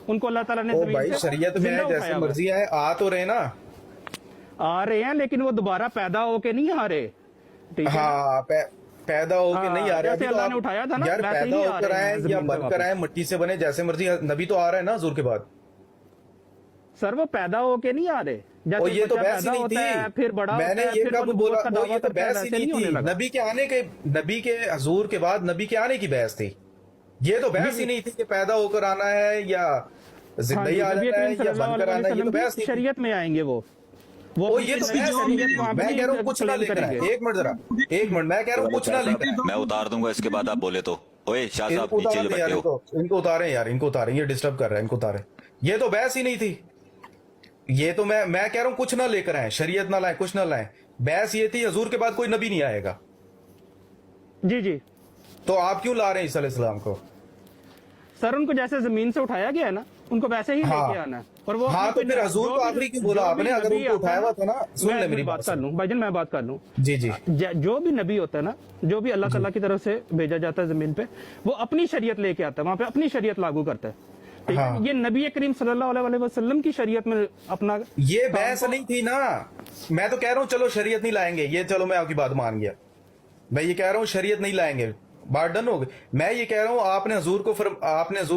ان کو اللہ تعالیٰ نے او زمین بھائی سے شریعت میں زندہ ہے، اٹھایا جیسے ہوا ہے۔ مرضی آئے آ تو رہے نا، آ رہے ہیں لیکن وہ دوبارہ پیدا ہو کے نہیں آ رہے، ٹھیک ہے نا؟ ہاں پیدا ہو کے نہیں آ رہے جیسے ابھی تو اللہ آپ نے اٹھایا تھا نا یار ویسے پیدا ہی ہو آ کر رہے آئے ہیں یا زمین پہ بن کر آئے واپس۔ مٹی سے بنے جیسے مرضی، نبی تو آ رہا ہے نا حضور کے بعد۔ سر وہ پیدا ہو کے نہیں آ رہے، اور جیسے یہ تو بچہ بحث ہی پیدا نہیں ہوتا ہے تھی، پھر بڑا میں نے ہوتا ہے یہ پھر وہ کب نبوت بولا، کا وہ دعویٰ یہ تو کرتا ہے، بحث ہی ویسے نہیں نہیں ہونے تھی، لگا۔ نبی کے آنے کے، نبی کے حضور کے بعد نبی کے آنے کی بحث تھی، یہ تو جی بحث جی ہی نہیں تھی کہ پیدا ہو کر آنا ہے یا ہاں زندہ ہی جی، آ نبی جانا ہے کریم صلی یا اللہ بن کر علیہ آنا ہے، یہ وسلم تو کی بحث نہیں تھی۔ شریعت میں آئیں گے وہ اور یہ اپنی تو نبی بحث ہی شریعت نہیں وہاں تھی، پہ میں کہہ رہا ہوں نہیں کچھ نہ کلیم لے کر کریں آئے، گے۔ ایک منٹ ذرا، ایک منٹ، میں کہہ رہا ہوں کچھ نہ لے کر آئے۔ میں اتار دوں گا اس کے بعد آپ بولے تو۔ اوئے شاہ ان صاحب کو نیچے اتار جو دیں یار، بیٹھے ہو، ان کو اتاریں یار، ان کو اتاریں، یہ ڈسٹرب کر رہا ہے، ان کو اتاریں۔ یہ تو بحث ہی نہیں تھی، یہ تو میں کہہ رہا ہوں کچھ نہ لے کر آئیں، شریعت نہ لائیں، کچھ نہ لائیں، بحث یہ تھی حضور کے بعد کوئی نبی نہیں آئے گا، جی جی تو آپ کیوں لا رہے ہیں عیسیٰ علیہ السلام کو؟ سر ان کو جیسے زمین سے اٹھایا گیا ہے نا، ان کو ویسے ہی لے ہاں کے آنا ہے۔ اور وہ ہاں، تو پھر حضور کو آخری کیوں بولا آپ نے؟ اگر ان کو اٹھایا ہوا تھا نا، سن لے میری بات کر لوں بھائی جان، میں بات کر لوں۔ جی جی جو بھی نبی ہوتا ہے نا، جو بھی اللہ تعالیٰ کی طرف سے بھیجا جاتا ہے زمین پہ، وہ اپنی شریعت لے کے آتا ہے، وہاں پہ اپنی شریعت لاگو کرتا ہے، ٹھیک ہے؟ ہاں، یہ نبی کریم صلی اللہ علیہ وسلم کی شریعت میں اپنا یہ بحث نہیں تھی نا، میں تو کہہ رہا ہوں چلو شریعت نہیں لائیں گے، یہ چلو میں آپ کی بات مان گیا، میں یہ کہہ رہا ہوں شریعت نہیں لائیں گے، بات ڈن ہو گئی۔ میں یہ کہہ رہا ہوں آپ نے حضور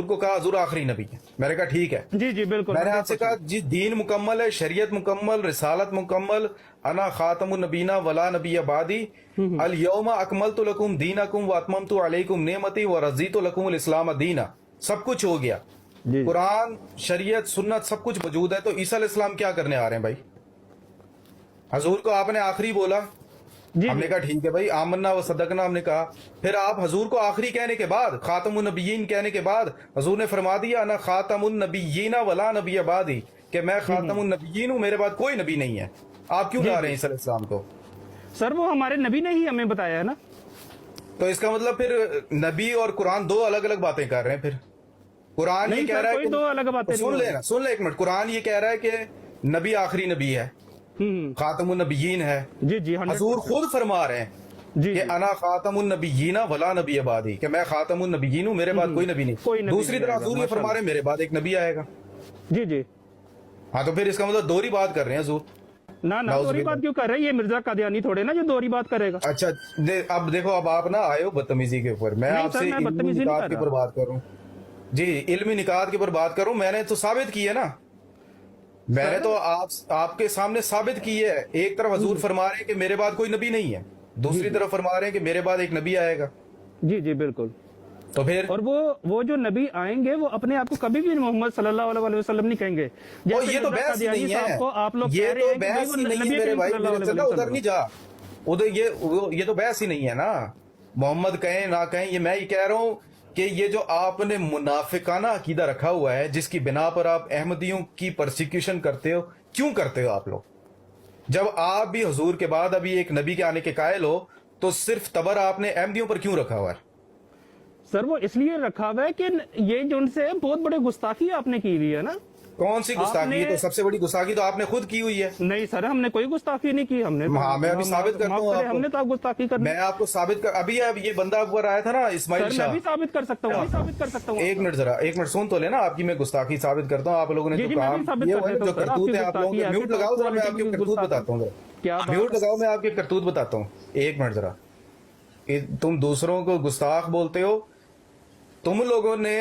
کو کہا حضور آخری نبی ہے، میں نے کہا ٹھیک ہے، جی جی بالکل، میں نے آپ سے کہا جی دین مکمل ہے، شریعت مکمل، رسالت مکمل، انا خاتم النبینا ولا نبی بعدی، الیوم اکملت لکم دینکم واتممت علیکم نعمتی ورضیت لکم الاسلام دینا، سب کچھ ہو گیا، جی قرآن شریعت سنت سب کچھ موجود ہے، تو عیسیٰ علیہ السلام کیا کرنے آ رہے ہیں بھائی؟ حضور کو آپ نے آخری بولا، جی ہم نے کہا ٹھیک ہے بھائی، آمنا و صدقنا ہم نے کہا، پھر آپ حضور کو آخری کہنے کے بعد، خاتم النبیین کہنے کے بعد حضور نے فرما دیا انا خاتم النبیین ولا نبی بعدی، کہ میں خاتم النبیین ہوں، میرے بعد کوئی نبی نہیں ہے، آپ کیوں لا رہے ہیں عیسیٰ علیہ السلام کو؟ سر وہ ہمارے نبی نے ہی ہمیں بتایا ہے نا۔ تو اس کا مطلب پھر نبی اور قرآن دو الگ الگ باتیں کر رہے ہیں، پھر قرآن یہ نہیں کہہ سر، رہا ہے کوئی دو الگ باتیں نہیں سن ہو رہی۔ لینا، سن لے ایک منٹ، قرآن یہ کہہ رہا ہے کہ نبی آخری نبی ہے، خاتم النبیین ہے، جی جی 100%۔ حضور خود فرما رہے ہیں جی کہ جی انا خاتم النبیین ولا نبی بعدی، کہ میں خاتم النبیین ہوں، میرے بعد کوئی نبی کوئی نہیں۔ نبی دوسری نہیں طرح آئے گا، حضور یہ فرما رہے ہیں میرے بعد ایک نبی آئے گا، جی جی ہاں تو پھر اس کا مطلب دوہری بات کر رہے ہیں حضور۔ نہ نعوذ دوہری باللہ۔ بات کیوں کر رہے ہیں؟ یہ مرزا قادیانی تھوڑے نا جو دوہری بات کرے گا۔ اچھا اب دیکھو، اب آپ نہ آئے ہو بدتمیزی کے اوپر، میں نہیں آپ سر، سے میں علمی بدتمیزی نہیں نکات کر کے رہا۔ اوپر بات کروں، جی علمی نکات کے اوپر بات کروں، میں نے تو ثابت کی ہے نا، میں نے تو آپ کے سامنے ثابت کی ہے، ایک طرف حضور فرما رہے ہیں کہ میرے بعد کوئی نبی نہیں ہے، دوسری طرف فرما رہے ہیں کہ میرے بعد ایک نبی آئے گا، جی جی بالکل۔ تو پھر اور وہ جو نبی آئیں گے وہ اپنے آپ کو کبھی بھی محمد صلی اللہ علیہ وسلم نہیں کہیں گے۔ اور یہ تو مرزا بحث ہی قادیانی نہیں صاحب کو آپ لوگ ہے، کہہ یہ رہے تو ہیں کہ بحث ہی وہ نہیں ہے نبی میرے کریم بھائی، صلی اللہ میرے علیہ چلا ادھر وسلم۔ نہیں جا ادھر، یہ تو بحث ہی نہیں ہے نا، محمد کہیں نہ کہیں، یہ میں یہ کہہ رہا ہوں کہ یہ جو آپ نے منافقانہ عقیدہ رکھا ہوا ہے، جس کی بنا پر آپ احمدیوں کی پرسیکیوشن کرتے ہو، کیوں کرتے ہو آپ لوگ؟ جب آپ بھی حضور کے بعد ابھی ایک نبی کے آنے کے قائل ہو، تو صرف تبر آپ نے احمدیوں پر کیوں رکھا ہوا ہے؟ سر وہ اس لیے رکھا ہوا ہے کہ یہ جو ان سے بہت بڑے گستاخی آپ نے کی ہوئی ہے نا۔ کون سی گستاخی ہے؟ تو سب سے بڑی گستاخی تو آپ نے خود کی ہوئی ہے۔ نہیں سر، ہم نے کوئی گستاخی نہیں کی، ہم نے ہاں میں ابھی ثابت کرتا ہوں آپ ہم نے کو، تو آپ گستاخی کرنا۔ میں آپ کو ثابت کر، ابھی یہ بندہ اوپر آیا تھا نا اسماعیل سر میں شاہ، بھی ثابت کر سکتا ہوں، ثابت کر سکتا ہوں۔ ایک منٹ ذرا، ایک منٹ سن تو لینا، آپ کی میں گستاخی ثابت کرتا ہوں، آپ لوگوں نے جی جو جی میں کام بھی ثابت یہ کر ہوا ہے، دیتا جو ہوں سر، آپ کرتوت کی ہے آپ لوگوں گستاخی کے، میوٹ ایسی لگاؤ ذرا، میں آپ کوالٹی کے کی کرتوت گستاخی۔ بتاتا ہوں ذرا، کیا بات میوٹ ہے؟ لگاؤ، میں آپ کے کرتوت بتاتا ہوں، ایک منٹ ذرا۔ تم دوسروں کو گستاخ بولتے ہو، تم لوگوں نے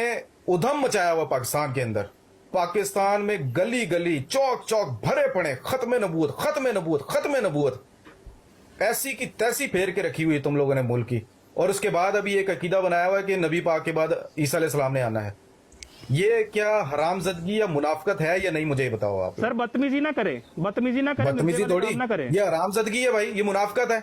ادھم مچایا ہوا پاکستان کے اندر، پاکستان میں گلی گلی چوک چوک بھرے پڑے ختم نبوت ختم نبوت ختم نبوت، ایسی کی تیسی پھیر کے رکھی ہوئی تم لوگوں نے ملک کی، اور اس کے بعد ابھی ایک عقیدہ بنایا ہوا ہے کہ نبی پاک کے بعد عیسیٰ علیہ السلام نے آنا ہے۔ یہ کیا حرام زدگی یا منافقت ہے یا نہیں، مجھے بتاؤ آپ۔ سر بدتمیزی نہ کریں، بدتمیزی نہ کریں، بدتمیزی مرزے والے تھوڑی، کام نہ کریں، یہ حرام زدگی ہے بھائی، یہ منافقت ہے۔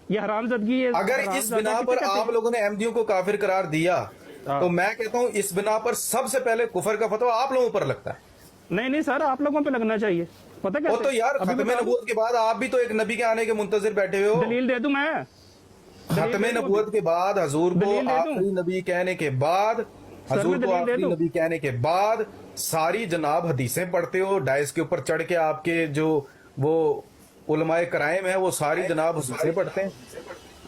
یہ حرام زدگی ہے۔ اگر اس بنا پر آپ لوگوں نے احمدیوں کو کافر قرار دیا، تو میں کہتا ہوں اس بنا پر سب سے پہلے کفر کا فتویٰ آپ لوگوں پر لگتا ہے۔ نہیں سر، آپ لوگوں پہ لگنا چاہیے، پتہ وہ کیسے؟ تو یار ابھی ختم بتا دوں، نبوت کے بعد آپ بھی تو ایک نبی کے آنے کے منتظر بیٹھے ہوئے ہو۔ دلیل دے دوں میں، ختم نبوت کے بعد حضور کو دلیل دے دوں؟ آخری نبی کہنے کے بعد، حضور میں کو دلیل دے آخری دوں؟ نبی کہنے کے بعد ساری جناب حدیثیں پڑھتے ہو، ڈائس کے اوپر چڑھ کے آپ کے جو وہ علماء کرائم ہیں وہ ساری جناب حدیثیں پڑھتے ہیں۔